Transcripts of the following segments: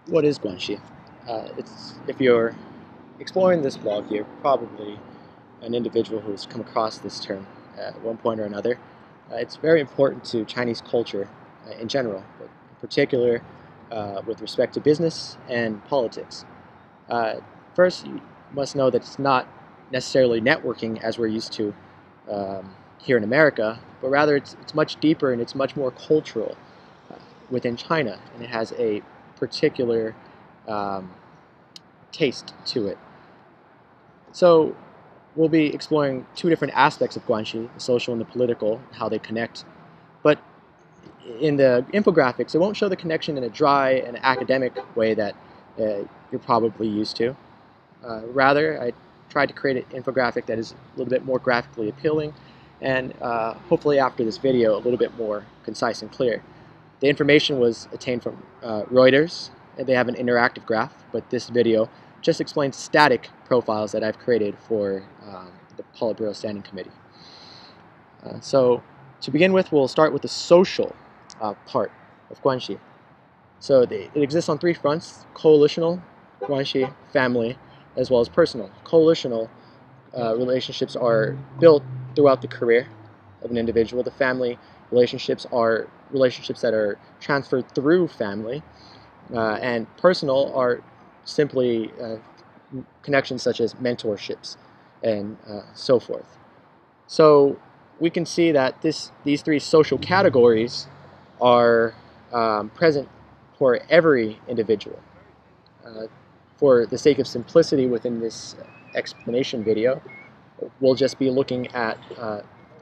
What is Guanxi? If you're exploring this blog, you're probably an individual who's come across this term at one point or another. It's very important to Chinese culture in general, but in particular with respect to business and politics. Uh, First, you must know that it's not necessarily networking as we're used to here in America, but rather it's much deeper and it's much more cultural uh, within China, and it has a particular um, taste to it. So we'll be exploring two different aspects of Guanxi, the social and the political, how they connect. But in the infographics, it won't show the connection in a dry and academic way that you're probably used to. Rather, I tried to create an infographic that is a little bit more graphically appealing and hopefully after this video a little bit more concise and clear. The information was obtained from Reuters, and they have an interactive graph, but this video just explains static profiles that I've created for the Politburo Standing Committee. So to begin with, we'll start with the social part of Guanxi. So it exists on three fronts: coalitional, Guanxi, family, as well as personal. Coalitional relationships are built throughout the career of an individual. The family relationships are relationships that are transferred through family, and personal are simply connections such as mentorships and so forth. So we can see that these three social categories are present for every individual. For the sake of simplicity within this explanation video, we'll just be looking at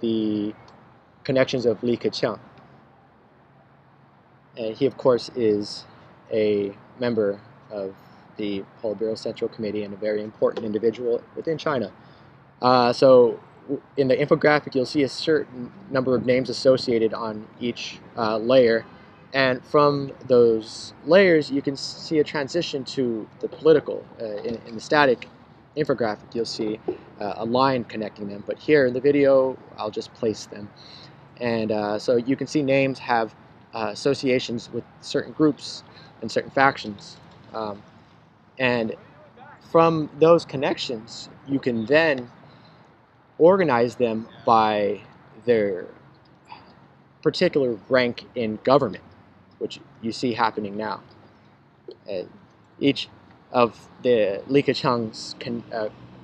the connections of Li Keqiang. And he, of course, is a member of the Politburo Central Committee and a very important individual within China. So in the infographic, you'll see a certain number of names associated on each layer. And from those layers, you can see a transition to the political. In the static infographic, you'll see a line connecting them. But here in the video, I'll just place them. And so you can see names have associations with certain groups and certain factions. And from those connections, you can then organize them by their particular rank in government, which you see happening now. Each of the Li Keqiang's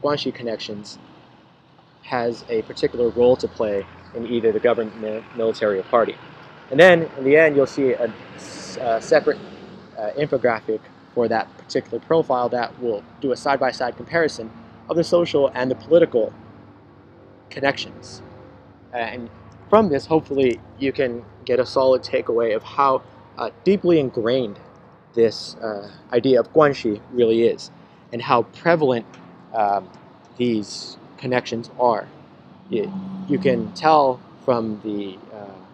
Guanxi connections has a particular role to play in either the government, military, or party. And then, in the end, you'll see a separate infographic for that particular profile that will do a side-by-side comparison of the social and the political connections. And from this, hopefully, you can get a solid takeaway of how deeply ingrained this idea of Guanxi really is, and how prevalent these connections are. You can tell from the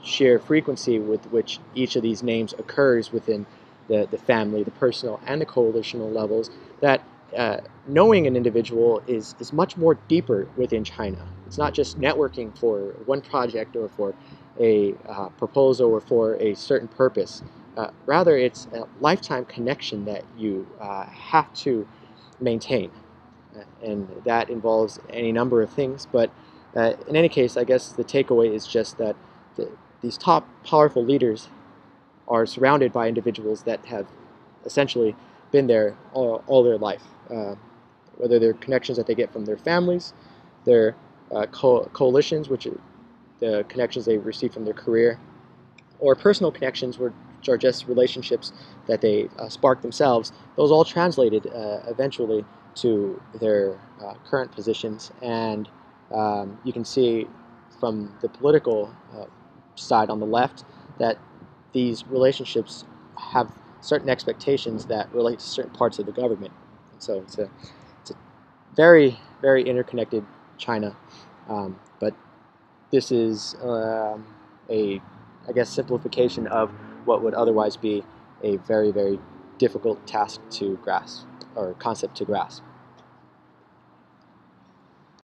sheer frequency with which each of these names occurs within the family, the personal, and the coalitional levels that knowing an individual is much more deeper within China. It's not just networking for one project or for a proposal or for a certain purpose. Rather, it's a lifetime connection that you have to maintain. And that involves any number of things. But in any case, I guess the takeaway is just that these top powerful leaders are surrounded by individuals that have essentially been there all their life. Whether they're connections that they get from their families, their coalitions, which are the connections they receive from their career, or personal connections, which are just relationships that they spark themselves. Those all translated eventually to their current positions. And you can see from the political side on the left that these relationships have certain expectations that relate to certain parts of the government. And so it's a very, very interconnected China. But this is I guess, simplification of what would otherwise be a very, very difficult task to grasp, or concept to grasp.